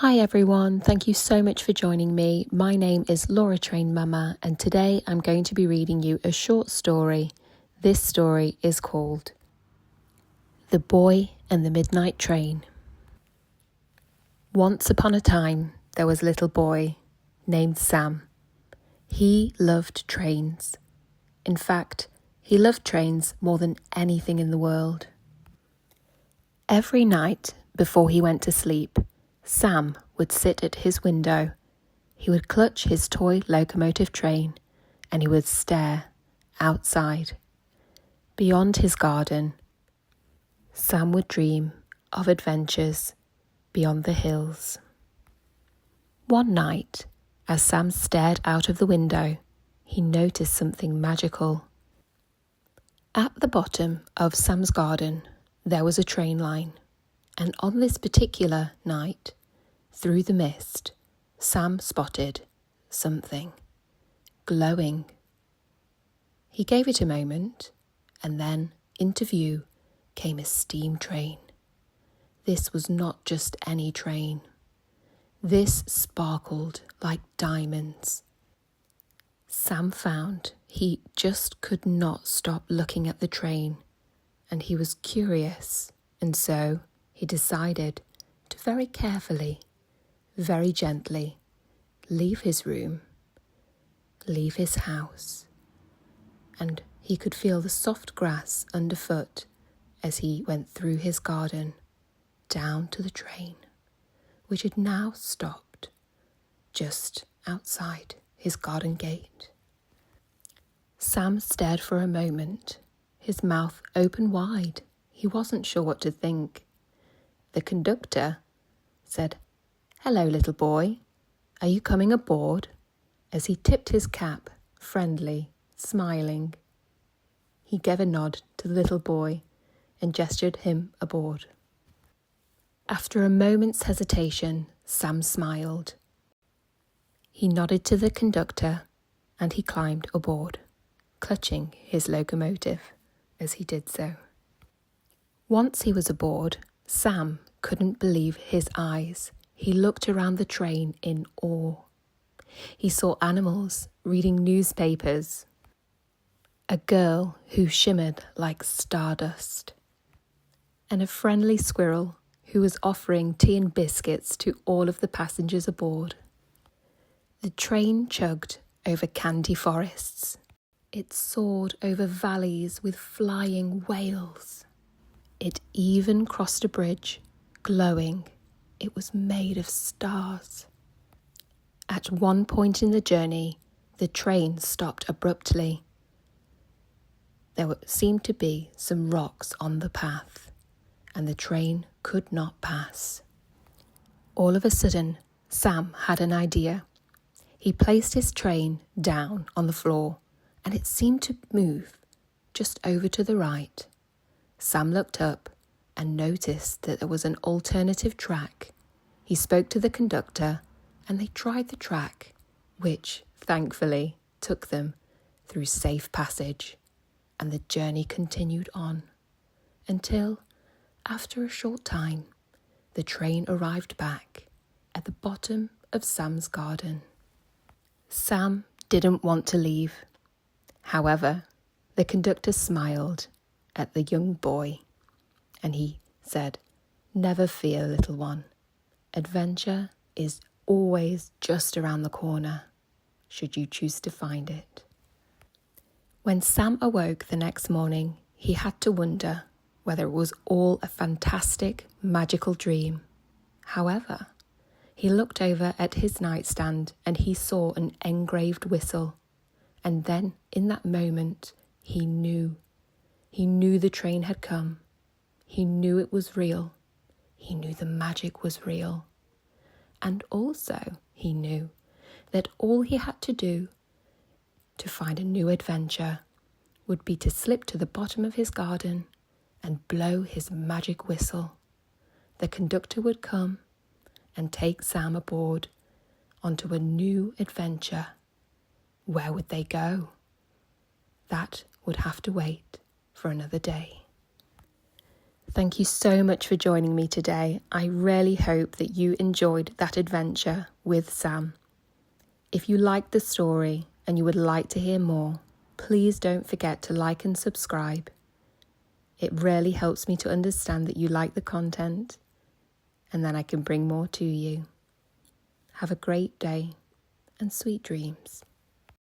Hi everyone, thank you so much for joining me. My name is Laura Train Mama, and today I'm going to be reading you a short story. This story is called The Boy and the Midnight Train. Once upon a time, there was a little boy named Sam. He loved trains. In fact, he loved trains more than anything in the world. Every night before he went to sleep, Sam would sit at his window. He would clutch his toy locomotive train and he would stare outside. Beyond his garden, Sam would dream of adventures beyond the hills. One night, as Sam stared out of the window, he noticed something magical. At the bottom of Sam's garden, there was a train line, and on this particular night, through the mist, Sam spotted something glowing. He gave it a moment, and then into view came a steam train. This was not just any train. This sparkled like diamonds. Sam found he just could not stop looking at the train, and he was curious, and so he decided to very carefully, very gently, leave his room, leave his house, and he could feel the soft grass underfoot as he went through his garden, down to the train, which had now stopped just outside his garden gate. Sam stared for a moment, his mouth open wide. He wasn't sure what to think. The conductor said, "Hello, little boy. Are you coming aboard?" as he tipped his cap, friendly, smiling. He gave a nod to the little boy and gestured him aboard. After a moment's hesitation, Sam smiled. He nodded to the conductor and he climbed aboard, clutching his locomotive as he did so. Once he was aboard, Sam couldn't believe his eyes. He looked around the train in awe. He saw animals reading newspapers, a girl who shimmered like stardust, and a friendly squirrel who was offering tea and biscuits to all of the passengers aboard. The train chugged over candy forests. It soared over valleys with flying whales. It even crossed a bridge, glowing. It was made of stars. At one point in the journey, the train stopped abruptly. There seemed to be some rocks on the path, and the train could not pass. All of a sudden, Sam had an idea. He placed his train down on the floor, and it seemed to move just over to the right. Sam looked up and noticed that there was an alternative track. He spoke to the conductor and they tried the track, which thankfully took them through safe passage, and the journey continued on until, after a short time, the train arrived back at the bottom of Sam's garden. Sam didn't want to leave. However, the conductor smiled at the young boy, and he said, "Never fear, little one. Adventure is always just around the corner, should you choose to find it." When Sam awoke the next morning, he had to wonder whether it was all a fantastic, magical dream. However, he looked over at his nightstand and he saw an engraved whistle. And then, in that moment, he knew. He knew the train had come. He knew it was real. He knew the magic was real. And also, he knew that all he had to do to find a new adventure would be to slip to the bottom of his garden and blow his magic whistle. The conductor would come and take Sam aboard onto a new adventure. Where would they go? That would have to wait for another day. Thank you so much for joining me today. I really hope that you enjoyed that adventure with Sam. If you liked the story and you would like to hear more, please don't forget to like and subscribe. It really helps me to understand that you like the content, and then I can bring more to you. Have a great day and sweet dreams.